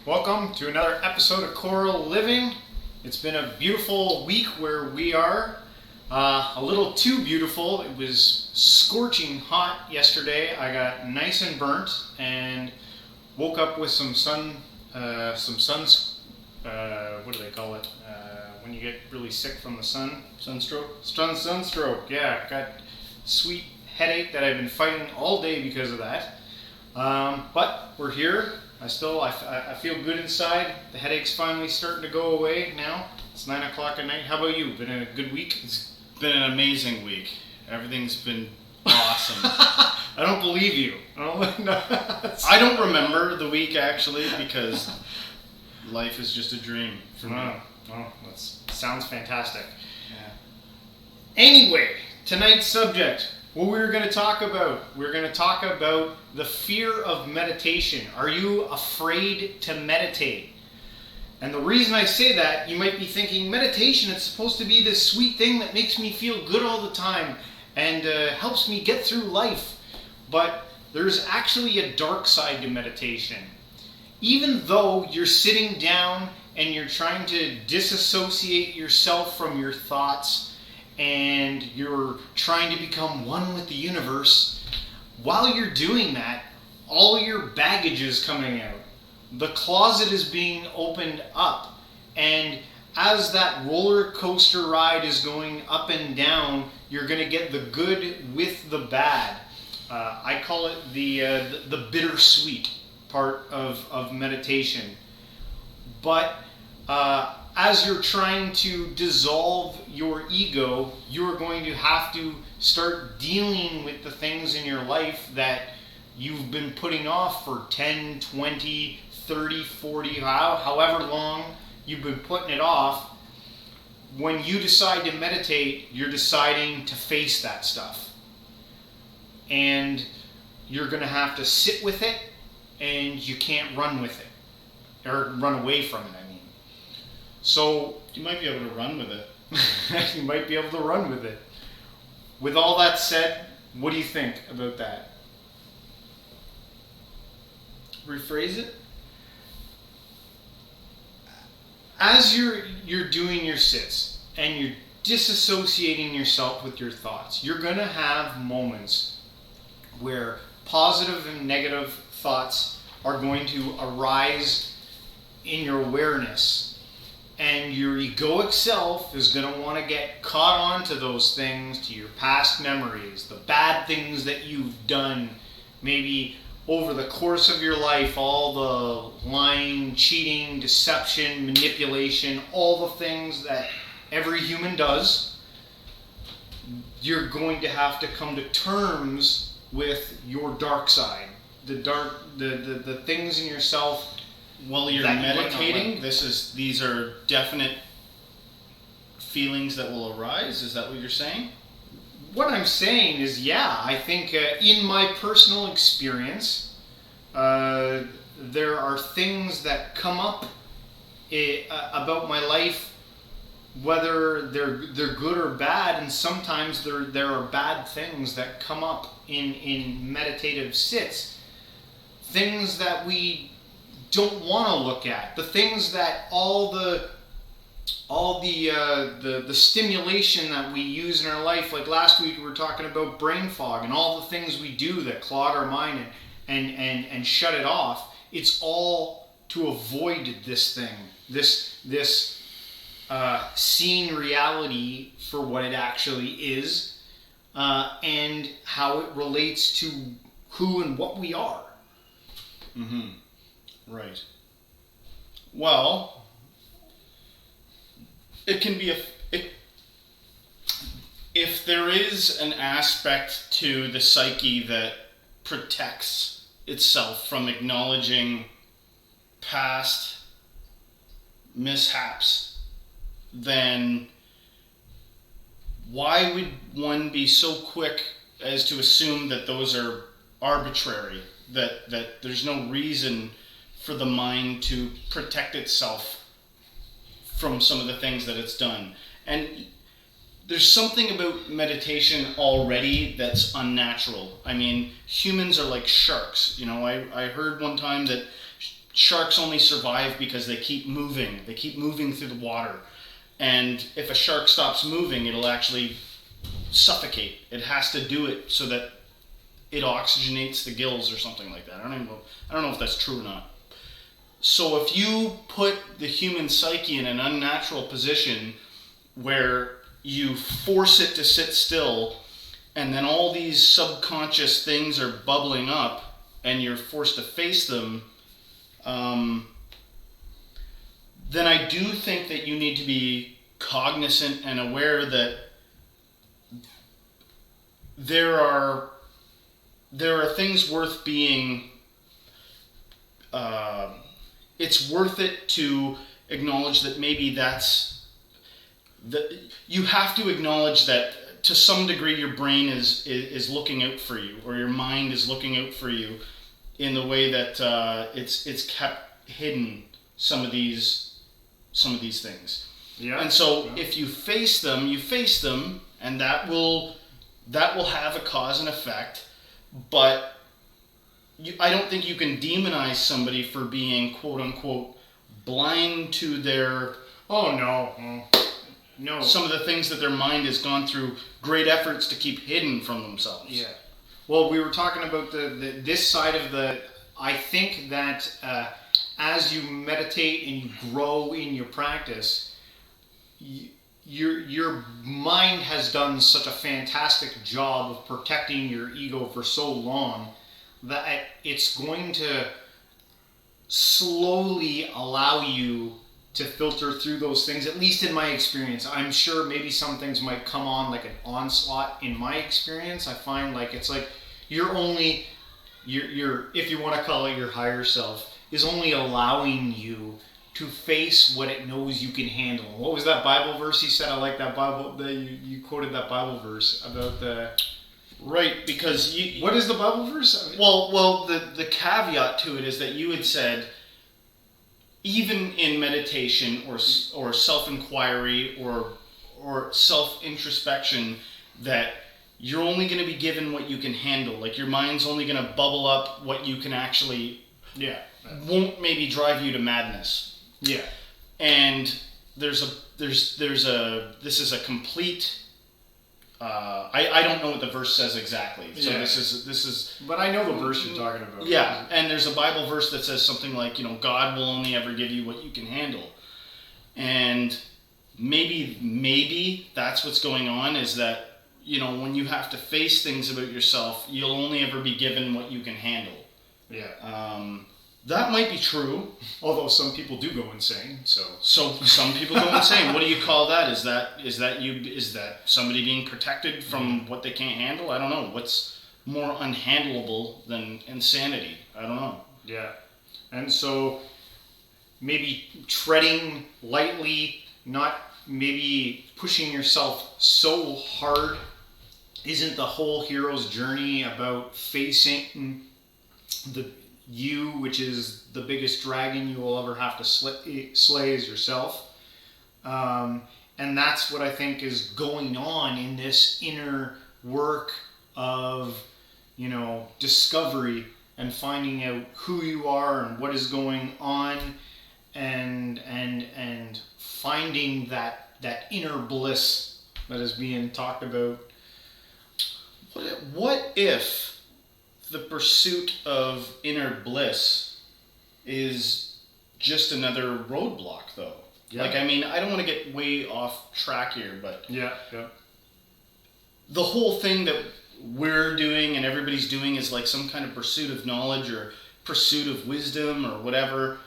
Welcome to another episode of Coral Living. It's been a beautiful week where we are. A little too beautiful. It was scorching hot yesterday. I got nice and burnt and woke up with some what do they call it? When you get really sick from the sun? Sunstroke? Sunstroke, yeah. Got sweet headache that I've been fighting all day because of that. But we're here. I feel good inside. The headache's finally starting to go away now. It's 9 o'clock at night. How about you? Been a good week? It's been an amazing week. Everything's been awesome. I don't believe you. I don't remember the week actually because life is just a dream for me. Oh, that sounds fantastic. Yeah. Anyway, tonight's subject. What we're going to talk about. We're going to talk about the fear of meditation. Are you afraid to meditate? And the reason I say that, you might be thinking, meditation, it's supposed to be this sweet thing that makes me feel good all the time and helps me get through life. But there's actually a dark side to meditation. Even though you're sitting down and you're trying to disassociate yourself from your thoughts, and you're trying to become one with the universe, while you're doing that, all your baggage is coming out. The closet is being opened up, and as that roller coaster ride is going up and down, you're going to get the good with the bad. I call it the bittersweet part of meditation. But as you're trying to dissolve your ego, you're going to have to start dealing with the things in your life that you've been putting off for 10, 20, 30, 40, however long you've been putting it off. When you decide to meditate, you're deciding to face that stuff. And you're going to have to sit with it, and you can't run with it, or run away from it, I mean. So you might be able to run with it. You might be able to run with it. With all that said, what do you think about that? Rephrase it? As you're doing your sits and you're disassociating yourself with your thoughts, you're going to have moments where positive and negative thoughts are going to arise in your awareness. And your egoic self is going to want to get caught on to those things, to your past memories, the bad things that you've done, maybe over the course of your life, all the lying, cheating, deception, manipulation, all the things that every human does. You're going to have to come to terms with your dark side, the things in yourself. While you're meditating, these are definite feelings that will arise. Is that what you're saying? What I'm saying is, yeah, I think in my personal experience, there are things that come up about my life, whether they're good or bad, and sometimes there are bad things that come up in meditative sits, things that we don't want to look at, the things that all the stimulation that we use in our life. Like last week we were talking about brain fog and all the things we do that clog our mind and shut it off. It's all to avoid this thing, this seeing reality for what it actually is, and how it relates to who and what we are. Mm-hmm. Right. Well, it can be if there is an aspect to the psyche that protects itself from acknowledging past mishaps, then why would one be so quick as to assume that those are arbitrary, that there's no reason for the mind to protect itself from some of the things that it's done? And there's something about meditation already that's unnatural. I mean, humans are like sharks. You know, I heard one time that sharks only survive because they keep moving. They keep moving through the water. And if a shark stops moving, it'll actually suffocate. It has to do it so that it oxygenates the gills or something like that. I don't know if that's true or not. So if you put the human psyche in an unnatural position where you force it to sit still, and then all these subconscious things are bubbling up, and you're forced to face them, then I do think that you need to be cognizant and aware that there are things worth being. It's worth it to acknowledge that maybe you have to acknowledge that to some degree your brain is looking out for you, or your mind is looking out for you in the way that it's kept hidden some of these things. Yeah. And so if you face them, and that will have a cause and effect, but I don't think you can demonize somebody for being quote unquote blind to their no some of the things that their mind has gone through great efforts to keep hidden from themselves. Yeah. Well, we were talking about this side of I think that as you meditate and you grow in your practice, your mind has done such a fantastic job of protecting your ego for so long that it's going to slowly allow you to filter through those things, at least in my experience. I'm sure maybe some things might come on like an onslaught. In my experience, I find like it's like you're only, if you want to call it your higher self, is only allowing you to face what it knows you can handle. What was that Bible verse you said? I like that Bible, you quoted that Bible verse about the... Right, because what is the Bible verse? Well, the caveat to it is that you had said, even in meditation or self-inquiry or self-introspection, that you're only going to be given what you can handle. Like your mind's only going to bubble up what you can actually... won't maybe drive you to madness. Yeah. And this is a complete... I don't know what the verse says exactly. So this is. But I know the verse you're talking about. Yeah, and there's a Bible verse that says something like, God will only ever give you what you can handle, and maybe that's what's going on. Is that when you have to face things about yourself, you'll only ever be given what you can handle. Yeah. That might be true. Although some people do go insane, so some people go insane. What do you call that? Is that somebody being protected from what they can't handle? I don't know. What's more unhandleable than insanity? I don't know. Yeah. And so maybe treading lightly, not maybe pushing yourself so hard, isn't the whole hero's journey about facing which is the biggest dragon you will ever have to slay is yourself. And that's what I think is going on in this inner work of, discovery and finding out who you are and what is going on, and finding that inner bliss that is being talked about. What if the pursuit of inner bliss is just another roadblock, though? Yeah. I don't want to get way off track here, but yeah. The whole thing that we're doing and everybody's doing is like some kind of pursuit of knowledge or pursuit of wisdom or whatever,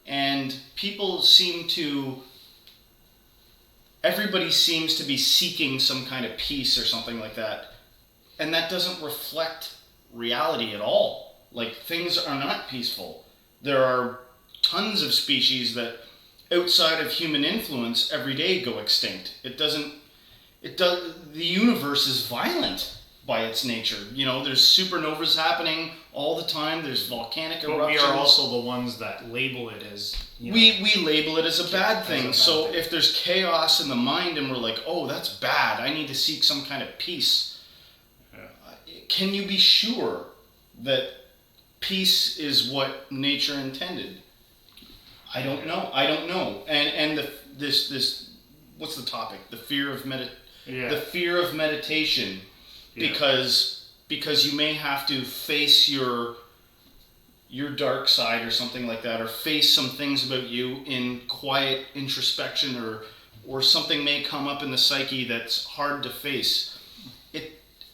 and everybody seems to be seeking some kind of peace or something like that, and that doesn't reflect reality at all. Like, things are not peaceful. There are tons of species that outside of human influence every day go extinct. The universe is violent by its nature. There's supernovas happening all the time. There's volcanic eruptions. But we are also the ones that label it as... We label it as a bad thing. So if there's chaos in the mind and we're like, oh, that's bad, I need to seek some kind of peace. Can you be sure that peace is what nature intended? I don't know. And this what's the topic? The fear of the fear of meditation, because you may have to face your dark side or something like that, or face some things about you in quiet introspection, or something may come up in the psyche that's hard to face.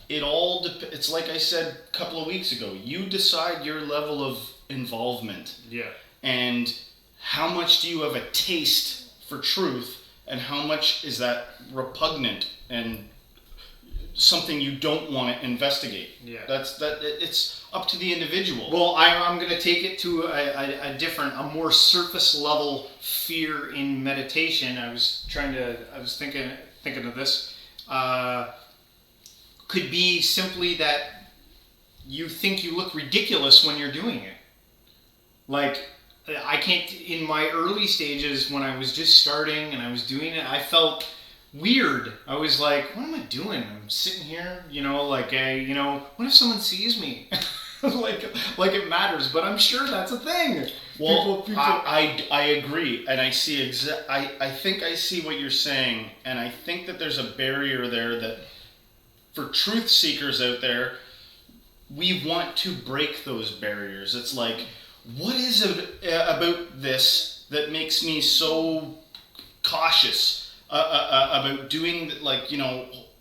It all it's like I said a couple of weeks ago. You decide your level of involvement. Yeah. And how much do you have a taste for truth, and how much is that repugnant and something you don't want to investigate? Yeah. It's up to the individual. Well, I'm going to take it to a more surface level fear in meditation. I was thinking of this. Could be simply that you think you look ridiculous when you're doing it. Like, I can't, in my early stages when I was just starting and I was doing it, I felt weird. I was like, what am I doing? I'm sitting here, what if someone sees me? like it matters, but I'm sure that's a thing. Well, people... I agree, and I see I think I see what you're saying, and I think that there's a barrier there that for truth seekers out there, we want to break those barriers. It's like, what is it about this that makes me so cautious about doing,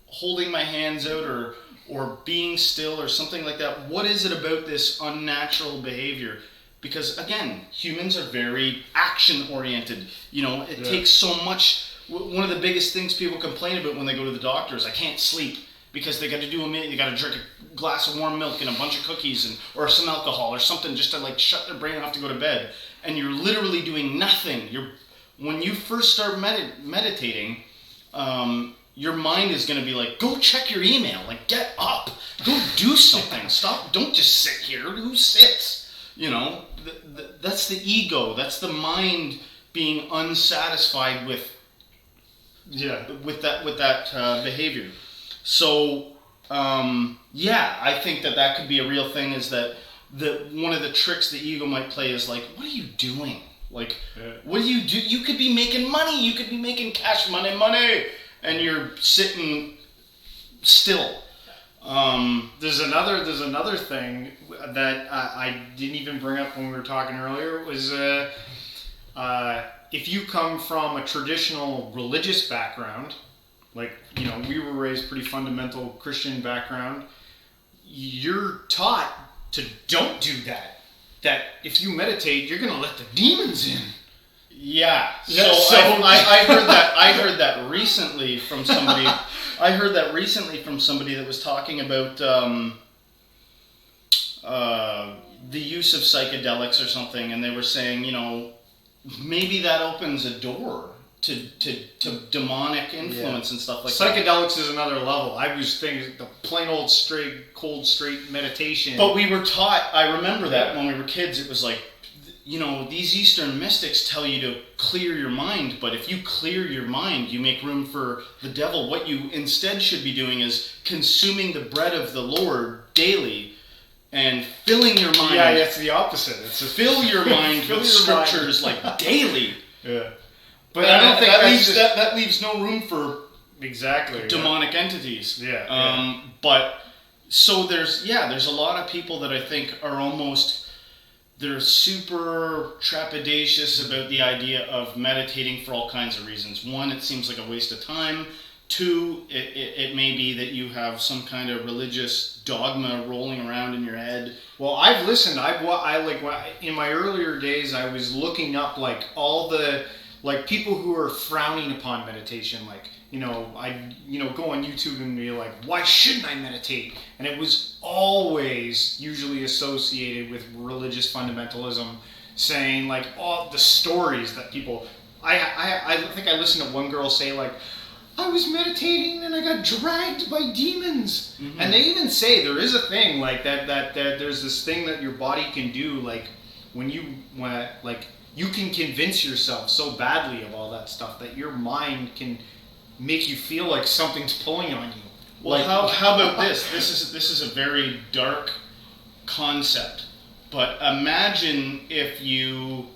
holding my hands out or being still or something like that? What is it about this unnatural behavior? Because again, humans are very action oriented. It takes so much. One of the biggest things people complain about when they go to the doctor is, I can't sleep. Because they got to do they got to drink a glass of warm milk and a bunch of cookies or some alcohol or something just to shut their brain off to go to bed. And you're literally doing nothing. When you first start meditating, your mind is going to be like, go check your email. Get up, go do something. Stop. Don't just sit here. Who sits? That's the ego. That's the mind being unsatisfied with that behavior. So, I think that could be a real thing, is that one of the tricks the ego might play is what are you doing? What do you do? You could be making money. You could be making cash money, and you're sitting still. There's another thing that I didn't even bring up when we were talking earlier, was if you come from a traditional religious background, we were raised pretty fundamental Christian background, you're taught to don't do that. That if you meditate, you're going to let the demons in. Yeah. I heard that. I heard that recently from somebody. That was talking about the use of psychedelics or something, and they were saying, maybe that opens a door to demonic influence and stuff like that. Psychedelics is another level. I was thinking the plain old cold straight meditation. But we were taught, I remember that when we were kids, it was like, these Eastern mystics tell you to clear your mind, but if you clear your mind, you make room for the devil. What you instead should be doing is consuming the bread of the Lord daily and filling your mind. Yeah, it's the opposite. Fill your mind with scriptures daily. Yeah. But I don't think that leaves no room for demonic entities. Yeah. But so there's a lot of people that I think are they're super trepidatious about the idea of meditating for all kinds of reasons. One, it seems like a waste of time. Two, it may be that you have some kind of religious dogma rolling around in your head. Well, I've listened. In my earlier days, I was looking up all the people who are frowning upon meditation, I go on YouTube and be like, why shouldn't I meditate? And it was always usually associated with religious fundamentalism, saying all the stories that people. I think I listened to one girl say I was meditating and I got dragged by demons. Mm-hmm. And they even say there is a thing that there's this thing that your body can do when you can convince yourself so badly of all that stuff that your mind can make you feel like something's pulling on you. Well, how about this? This is a very dark concept. But imagine if you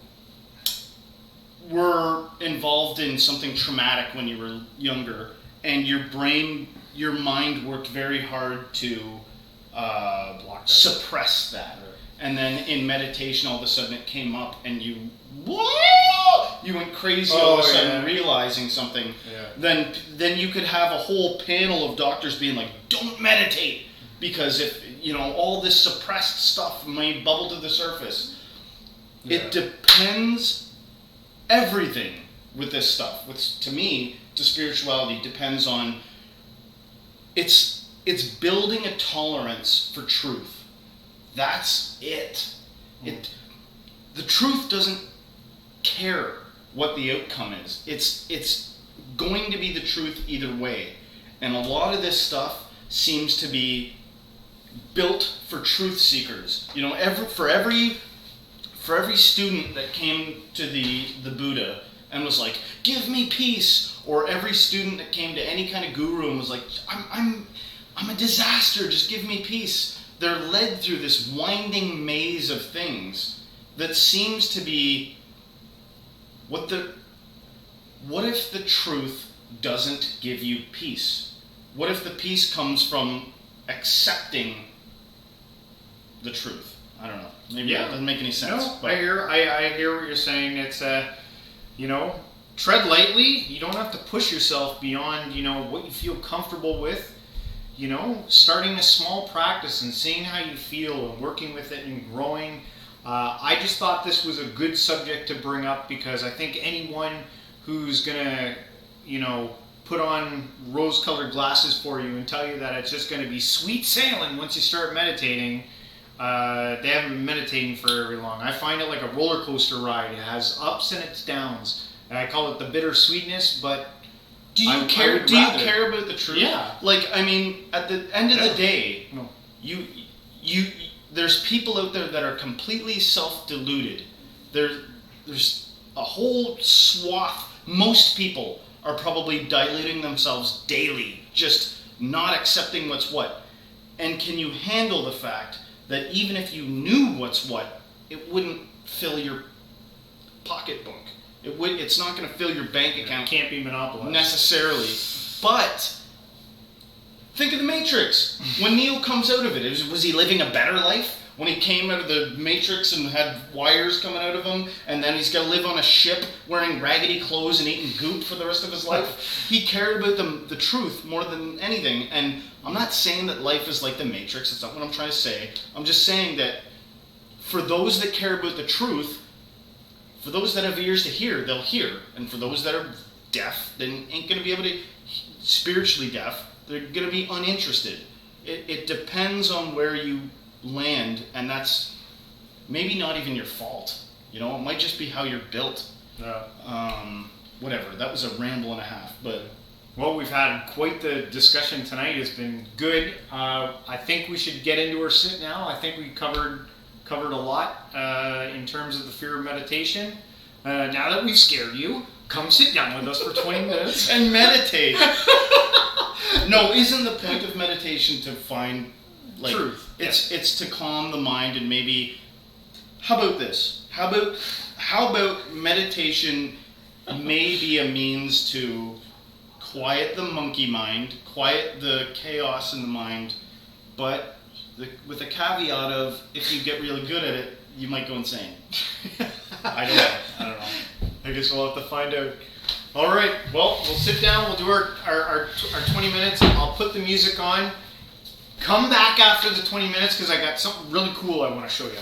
were involved in something traumatic when you were younger, and your mind worked very hard to suppress that. Right. And then in meditation, all of a sudden it came up, and you went crazy all of a sudden, realizing something. Yeah. Then you could have a whole panel of doctors being like, "Don't meditate," because if all this suppressed stuff may bubble to the surface. Yeah. It depends. Everything with this stuff, to me, to spirituality, depends on it's building a tolerance for truth. That's it. The truth doesn't care what the outcome is. It's going to be the truth either way. And a lot of this stuff seems to be built for truth seekers. For every student that came to the Buddha and was like, "Give me peace," or every student that came to any kind of guru and was like, I'm a disaster, just give me peace. They're led through this winding maze of things that seems to be what if the truth doesn't give you peace? What if the peace comes from accepting the truth? I don't know. Maybe that doesn't make any sense. No, I hear what you're saying. It's tread lightly. You don't have to push yourself beyond what you feel comfortable with. Starting a small practice and seeing how you feel and working with it and growing. I just thought this was a good subject to bring up because I think anyone who's gonna put on rose-colored glasses for you and tell you that it's just going to be sweet sailing once you start meditating. They haven't been meditating for very long. I find it like a roller coaster ride. It has ups and its downs. And I call it the bittersweetness, but do you care about the truth? Yeah. At the end of the day, there's people out there that are completely self-deluded. There's a whole swath. Most people are probably diluting themselves daily, just not accepting what's what. And can you handle the fact that even if you knew what's what, it wouldn't fill your pocketbook? It's not going to fill your bank account. It can't be monopolized. Necessarily. But think of the Matrix. When Neo comes out of it, was he living a better life? When he came out of the Matrix and had wires coming out of him, and then he's got to live on a ship wearing raggedy clothes and eating goop for the rest of his life? He cared about the truth more than anything. And I'm not saying that life is like the Matrix. That's not what I'm trying to say. I'm just saying that for those that care about the truth, for those that have ears to hear, they'll hear. And for those that are deaf, then ain't going to be able to, spiritually deaf, they're going to be uninterested. It depends on where you land, and that's maybe not even your fault. It might just be how you're built. Whatever. That was a ramble and a half, but... Well, we've had quite the discussion tonight. It's been good. I think we should get into our sit now. I think we covered a lot in terms of the fear of meditation. Now that we've scared you, come sit down with us for 20 minutes and meditate. No, isn't the point of meditation to find truth? It's to calm the mind and maybe. How about this? How about meditation may be a means to quiet the monkey mind, quiet the chaos in the mind, but with a caveat of if you get really good at it, you might go insane. I don't know. I guess we'll have to find out. All right. Well, we'll sit down. We'll do our 20 minutes. I'll put the music on. Come back after the 20 minutes because I got something really cool I want to show you.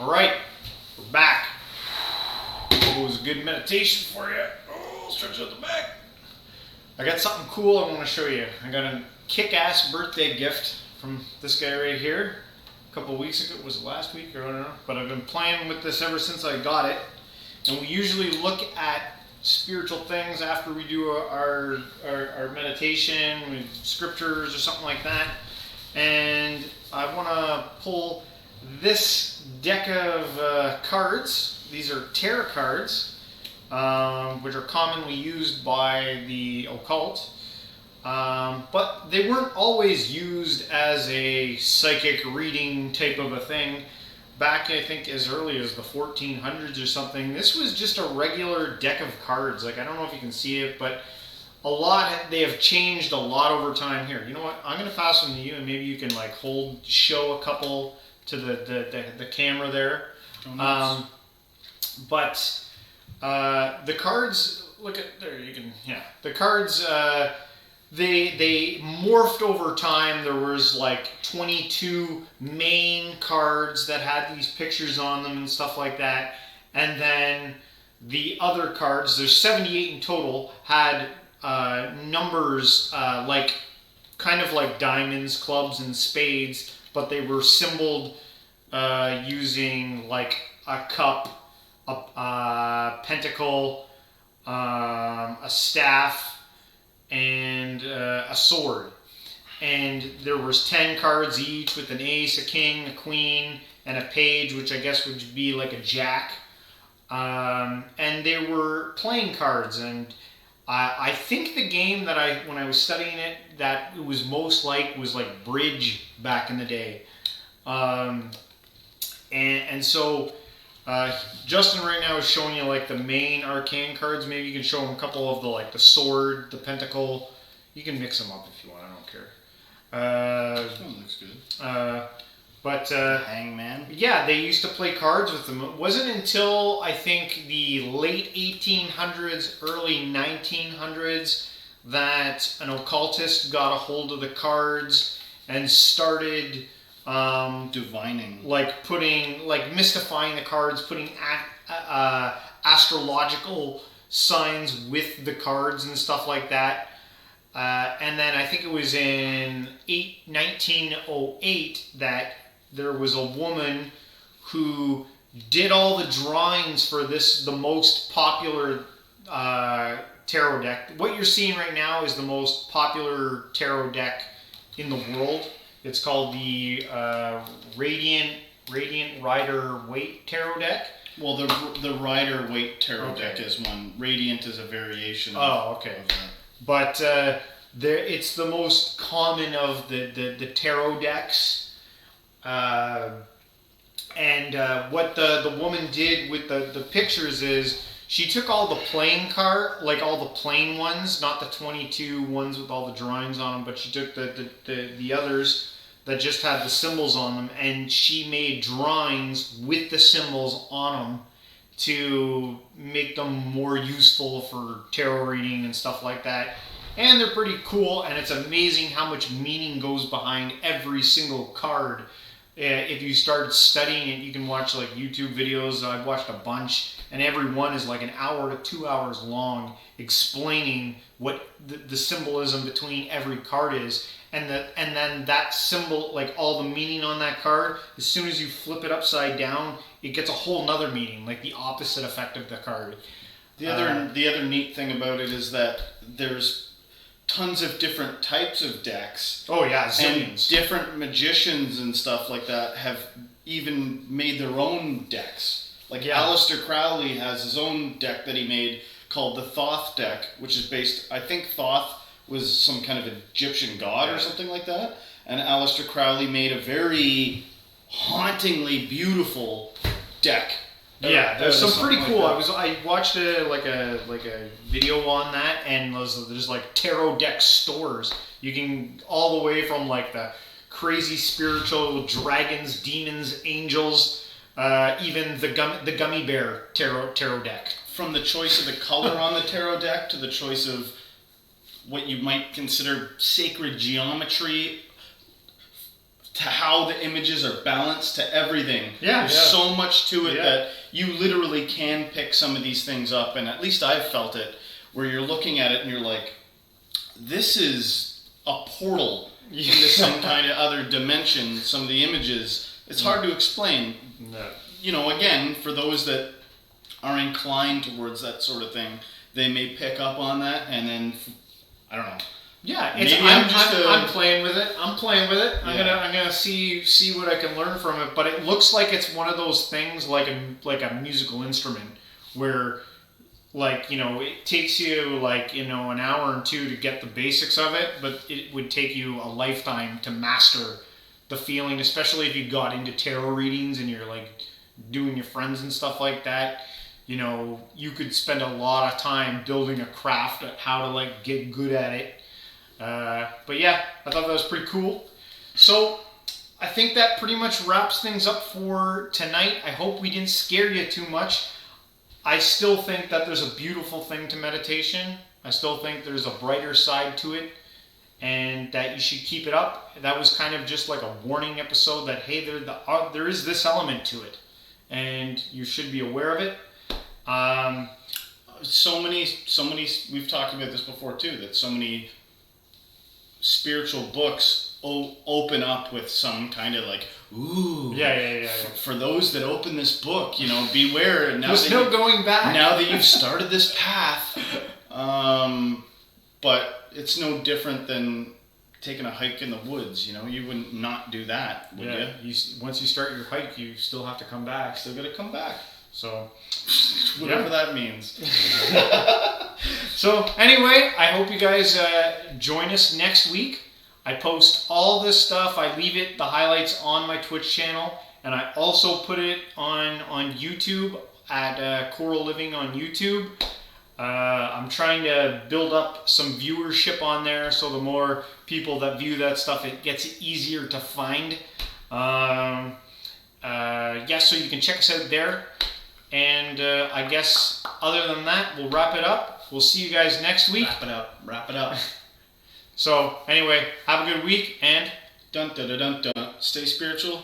All right, we're back. It was a good meditation for you. Oh, stretch out the back. I got something cool I want to show you. I got a kick-ass birthday gift from this guy right here. A couple of weeks ago, was it last week or I don't know? But I've been playing with this ever since I got it. And we usually look at spiritual things after we do our meditation with scriptures or something like that. And I want to pull this deck of cards. These are tarot cards, which are commonly used by the occult. But they weren't always used as a psychic reading type of a thing. Back, I think, as early as the 1400s or something, this was just a regular deck of cards. Like, I don't know if you can see it, but they have changed a lot over time here. You know what? I'm going to pass them to you, and maybe you can, like, show a couple to the camera there. Oh, nice. But the cards, look at, there, you can, yeah. The cards, they morphed over time. There was like 22 main cards that had these pictures on them and stuff like that. And then the other cards, there's 78 in total, had numbers like kind of like diamonds, clubs, and spades, but they were symboled using like a cup, a pentacle, a staff, and a sword. And there was 10 cards each with an ace, a king, a queen, and a page, which I guess would be like a jack. And they were playing cards. And I think the game that when I was studying it, that it was most like was like bridge back in the day. And so Justin right now is showing you like the main arcane cards. Maybe you can show him a couple of the sword, the pentacle. You can mix them up if you want. I don't care. That one looks good. But Hangman. Yeah, they used to play cards with them. It wasn't until I think the late 1800s, early 1900s that an occultist got a hold of the cards and started divining, mystifying the cards, putting astrological signs with the cards and stuff like that. And then I think it was in 1908 that there was a woman who did all the drawings for the most popular tarot deck. What you're seeing right now is the most popular tarot deck in the world. It's called the Radiant Rider-Waite Tarot Deck. Well, the Rider-Waite Tarot Deck is one. Radiant is a variation. Oh, okay. Of that. But it's the most common of the tarot decks. And what the woman did with the pictures is she took all the plain all the plain ones, not the 22 ones with all the drawings on them, but she took the others that just had the symbols on them, and she made drawings with the symbols on them to make them more useful for tarot reading and stuff like that. And they're pretty cool, and it's amazing how much meaning goes behind every single card. If you start studying it, you can watch like YouTube videos. I've watched a bunch, and every one is like an hour to 2 hours long, explaining what the symbolism between every card is, and then that symbol, like all the meaning on that card, as soon as you flip it upside down, it gets a whole nother meaning, like the opposite effect of the card. The other neat thing about it is that there's tons of different types of decks. Oh yeah, zillions. And different magicians and stuff like that have even made their own decks. Like Aleister Crowley has his own deck that he made called the Thoth deck, which is based, I think Thoth was some kind of Egyptian god or something like that. And Aleister Crowley made a very hauntingly beautiful deck. Yeah, there's some pretty cool. Like I watched a video on that, and there's like tarot deck stores. You can all the way from like the crazy spiritual dragons, demons, angels, even the gummy bear tarot deck. From the choice of the color on the tarot deck to the choice of what you might consider sacred geometry to how the images are balanced, to everything. Yeah, There's so much to it that you literally can pick some of these things up, and at least I've felt it, where you're looking at it and you're like, this is a portal into some kind of other dimension, some of the images. It's hard to explain. No. Again, for those that are inclined towards that sort of thing, they may pick up on that, and then, I don't know. Yeah, I'm playing with it. I'm gonna see what I can learn from it. But it looks like it's one of those things like a musical instrument where, it takes you an hour or two to get the basics of it, but it would take you a lifetime to master the feeling, especially if you got into tarot readings and you're doing your friends and stuff like that. You could spend a lot of time building a craft at how to get good at it. But yeah, I thought that was pretty cool. So I think that pretty much wraps things up for tonight. I hope we didn't scare you too much. I still think that there's a beautiful thing to meditation. I still think there's a brighter side to it, and that you should keep it up. That was kind of just like a warning episode that, hey, there is this element to it, and you should be aware of it. So many, we've talked about this before too, that so many spiritual books open up with some kind of ooh. Yeah. For those that open this book, beware. Now there's no going back. Now that you've started this path, but it's no different than taking a hike in the woods. You wouldn't not do that, would you? Once you start your hike, you still have to come back. Still got to come back. So, whatever that means. So, anyway, I hope you guys join us next week. I post all this stuff. I leave the highlights on my Twitch channel, and I also put it on YouTube at Coral Living on YouTube. I'm trying to build up some viewership on there, so the more people that view that stuff, it gets easier to find. So you can check us out there. And I guess other than that, we'll wrap it up. We'll see you guys next week. Wrap it up. So anyway, have a good week and dun dun dun dun. Stay spiritual.